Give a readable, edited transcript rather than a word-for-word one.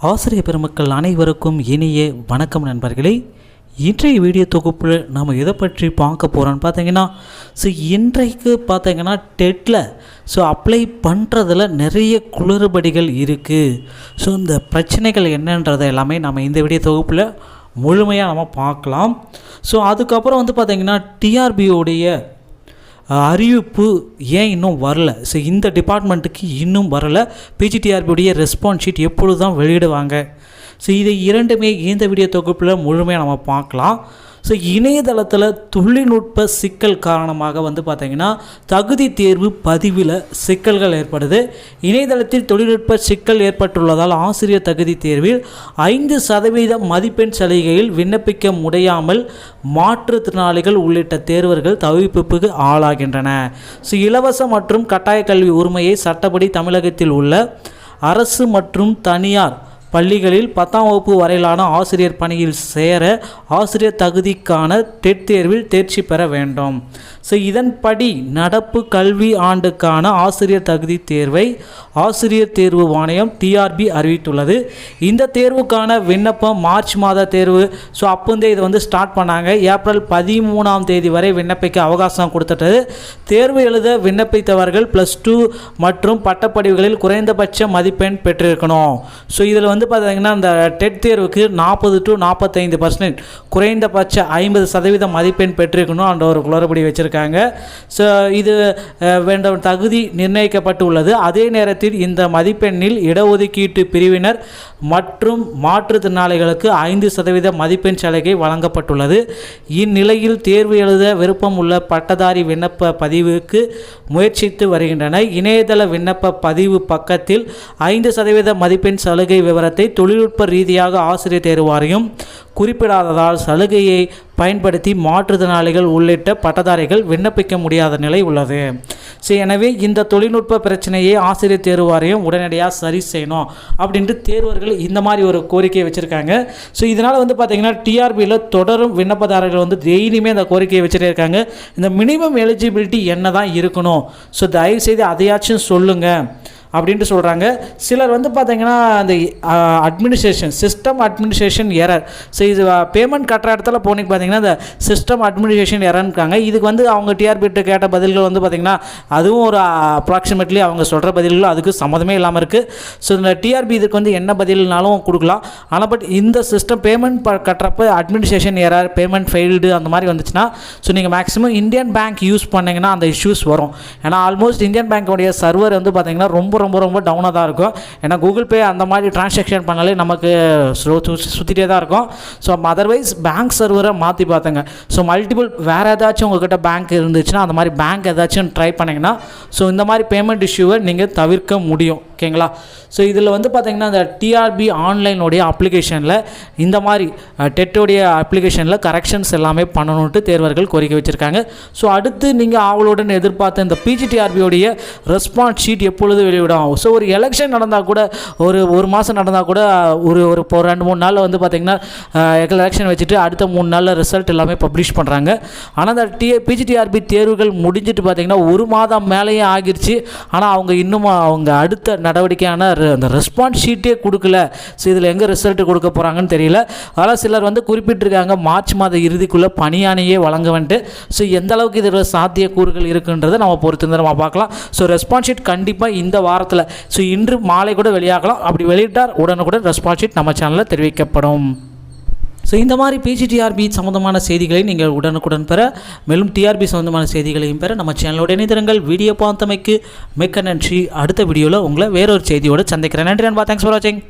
ஆசிரியர் பெருமக்கள் அனைவருக்கும் இனிய வணக்கம் நண்பர்களே. இன்றைய வீடியோ தொகுப்பில் நம்ம எதை பற்றி பார்க்க போகிறோன்னு பார்த்தீங்கன்னா, இன்றைக்கு பார்த்தீங்கன்னா டெட்டில் அப்ளை பண்ணுறதுல நிறைய குளறுபடிகள் இருக்குது. இந்த பிரச்சனைகள் என்னன்றதை எல்லாமே நம்ம இந்த வீடியோ தொகுப்பில் முழுமையாக நம்ம பார்க்கலாம். அதுக்கப்புறம் பார்த்திங்கன்னா டிஆர்பியோடைய அறிவிப்பு ஏன் இன்னும் வரல, இந்த டிபார்ட்மெண்ட்டுக்கு இன்னும் வரலை. பிஜிடிஆர்பியுடைய ரெஸ்பான்ஸ் ஷீட் எப்பொழுது தான் வெளியிடுவாங்க, இதை இரண்டுமே இந்த வீடியோ தொகுப்பில் முழுமையாக நம்ம பார்க்கலாம். இணையதளத்தில் தொழில்நுட்ப சிக்கல் காரணமாக பார்த்திங்கன்னா தகுதி தேர்வு பதிவில் சிக்கல்கள் ஏற்படுது. இணையதளத்தில் தொழில்நுட்ப சிக்கல் ஏற்பட்டுள்ளதால் ஆசிரியர் தகுதி தேர்வில் 5% மதிப்பெண் சலுகையில் விண்ணப்பிக்க முடியாமல் மாற்றுத்திறனாளிகள் உள்ளிட்ட தேர்வர்கள் தவிர்ப்புக்கு ஆளாகின்றன. இலவச மற்றும் கட்டாய கல்வி உரிமையை சட்டப்படி தமிழகத்தில் உள்ள அரசு மற்றும் தனியார் பள்ளிகளில் 10ஆம் வகுப்பு வரையிலான ஆசிரியர் பணியில் சேர ஆசிரியர் தகுதிக்கான டெட் தேர்வில் தேர்ச்சி பெற வேண்டும். இதன்படி நடப்பு கல்வி ஆண்டுக்கான ஆசிரியர் தகுதி தேர்வை ஆசிரியர் தேர்வு வாரியம் டிஆர்பி அறிவித்துள்ளது. இந்த தேர்வுக்கான விண்ணப்பம் மார்ச் மாத தேர்வு அப்போந்தே இதை ஸ்டார்ட் பண்ணாங்க. ஏப்ரல் 13ஆம் தேதி வரை விண்ணப்பிக்க அவகாசம் கொடுத்துட்டது. தேர்வு எழுத விண்ணப்பித்தவர்கள் +2 மற்றும் பட்டப்படிவுகளில் குறைந்தபட்ச மதிப்பெண் பெற்றிருக்கணும். இதில் பார்த்தீங்கன்னா இந்த டெட் தேர்வுக்கு 40 to 45% குறைந்தபட்ச 50% மதிப்பெண் பெற்றிருக்கணும் என்ற ஒரு குளறுபடி வச்சிருக்காங்க. இது வேண்டும் தகுதி நிர்ணயிக்கப்பட்டு உள்ளது. அதே நேரத்தில் இந்த மதிப்பெண்ணில் இடஒதுக்கீட்டு பிரிவினர் மற்றும் மாற்றுத்திறனாளிகளுக்கு 5% மதிப்பெண் சலுகை வழங்கப்பட்டுள்ளது. இந்நிலையில் தேர்வு எழுத விருப்பம் உள்ள பட்டதாரி விண்ணப்ப பதிவுக்கு முயற்சித்து வருகின்றனர். இணையதள விண்ணப்ப பதிவு பக்கத்தில் 5% மதிப்பெண் சலுகை விவரத்தை தொழில்நுட்ப ரீதியாக ஆசிரியர் தேர்வு வாரியம் குறிப்பிடாததால் சலுகையை பயன்படுத்தி மாற்றுத்திறனாளிகள் உள்ளிட்ட பட்டதாரிகள் விண்ணப்பிக்க முடியாத நிலை உள்ளது. எனவே இந்த தொழில்நுட்ப பிரச்சனையை ஆசிரியர் தேர்வு வாரியம் உடனடியாக சரி செய்யணும் அப்படின்ட்டு தேர்வர்கள் இந்த மாதிரி ஒரு கோரிக்கையை வச்சுருக்காங்க. இதனால் பார்த்திங்கன்னா டிஆர்பியில் தொடரும் விண்ணப்பதாரர்கள் டெய்லியுமே அந்த கோரிக்கையை வச்சுட்டே இருக்காங்க. இந்த மினிமம் எலிஜிபிலிட்டி என்ன தான் இருக்கணும், தயவுசெய்து அதையாச்சும் சொல்லுங்கள் அப்படின்ட்டு சொல்கிறாங்க. சிலர் பார்த்திங்கன்னா அந்த அட்மினிஸ்ட்ரேஷன் சிஸ்டம் அட்மினிஸ்ட்ரேஷன் எரர், இது பேமெண்ட் கட்டுற இடத்துல போனீங்க பார்த்தீங்கன்னா இந்த சிஸ்டம் அட்மினிஸ்ட்ரேஷன் எரர்னுக்காங்க. இதுக்கு அவங்க டிஆர்பிட்டு கேட்ட பதில்கள் பார்த்திங்கன்னா அதுவும் ஒரு அப்ராக்சிமேட்லி அவங்க சொல்கிற பதில்களும் அதுக்கு சம்மந்தமே இல்லாமல் இருக்குது. இந்த டிஆர்பி இதுக்கு என்ன பதில்னாலும் கொடுக்கலாம். ஆனால் பட் இந்த சிஸ்டம் பேமெண்ட் கட்டுறப்ப அட்மினிஸ்ட்ரேஷன் எரர், பேமெண்ட் ஃபெயில்டு அந்த மாதிரி வந்துச்சுன்னா நீங்கள் மேக்ஸிமம் இந்தியன் பேங்க் யூஸ் பண்ணிங்கன்னா அந்த இஷ்யூஸ் வரும். ஏன்னா ஆல்மோஸ்ட் இந்தியன் பேங்க்கோடைய சர்வர் பார்த்திங்கன்னா ரொம்ப ரொம்ப ரொம்ப டவுனாக தான் இருக்கும். ஏன்னா கூகுள் பே அந்த மாதிரி டிரான்சாக்ஷன் பண்ணாலே நமக்கு சுற்றிட்டே தான் இருக்கும். அதர்வைஸ் பேங்க் சர்வரை மாற்றி பார்த்துங்க. மல்டிபிள் வேறு ஏதாச்சும் உங்கள்கிட்ட பேங்க் இருந்துச்சுன்னா அந்த மாதிரி பேங்க் ஏதாச்சும் ட்ரை பண்ணிங்கன்னா இந்த மாதிரி பேமெண்ட் இஷ்யூவை நீங்கள் தவிர்க்க முடியும். ஓகேங்களா? இதில் பார்த்திங்கன்னா இந்த டிஆர்பி ஆன்லைனுடைய அப்ளிகேஷனில் இந்த மாதிரி டெட்டோடைய அப்ளிகேஷனில் கரெக்ஷன்ஸ் எல்லாமே பண்ணணுன்ட்டு தேர்வர்கள் கோரிக்கை வச்சுருக்காங்க. அடுத்து நீங்கள் ஆவலுடன் எதிர்பார்த்த இந்த பிஜிடிஆர்பியோடைய ரெஸ்பான்ஸ் ஷீட் எப்பொழுது வெளியிடும்? ஒரு எலெக்ஷன் நடந்தால் கூட ஒரு மாதம் நடந்தால் கூட ஒரு 2-3 நாளில் பார்த்திங்கன்னா எலெக்ஷன் வச்சுட்டு அடுத்த 3 நாளில் ரிசல்ட் எல்லாமே பப்ளிஷ் பண்ணுறாங்க. ஆனால் அந்த பிஜிடிஆர்பி தேர்வுகள் முடிஞ்சிட்டு பார்த்திங்கன்னா 1 மாதம் மேலேயே ஆகிருச்சு. ஆனால் அவங்க இன்னும் அவங்க அடுத்த நடவடிக்கையான அந்த ரெஸ்பான்ஸ் ஷீட்டே கொடுக்கல. இதில் எங்கே ரிசல்ட் கொடுக்க போகிறாங்கன்னு தெரியல. அதனால் சிலர் குறிப்பிட்டிருக்காங்க மார்ச் மாத இறுதிக்குள்ளே பணியானையே வழங்க வந்துட்டு. எந்த அளவுக்கு இதில் சாத்தியக்கூறுகள் இருக்குன்றதை நம்ம பொறுத்து நம்ம பார்க்கலாம். ரெஸ்பான்ஸ் ஷீட் கண்டிப்பாக இந்த வாரத்தில் இன்று மாலை கூட வெளியாகலாம். அப்படி வெளியிட்டார் உடனுக்குடன் ரெஸ்பான்ஸ் ஷீட் நம்ம சேனலில் தெரிவிக்கப்படும். இந்த மாதிரி பிஜிடிஆர்பி சம்மந்தமான செய்திகளை நீங்கள் உடனுக்குடன் பெற, மேலும் டிஆர்பி சம்மந்தமான செய்திகளையும் பெற நம்ம சேனலோட இணைந்திருங்கள். வீடியோ பார்த்தமைக்கு மிக்க நன்றி. அடுத்த வீடியோவில் உங்களை வேறொரு செய்தியோடு சந்திக்கிறேன். நன்றி நண்பா. தேங்க்ஸ் ஃபார் வாட்சிங்.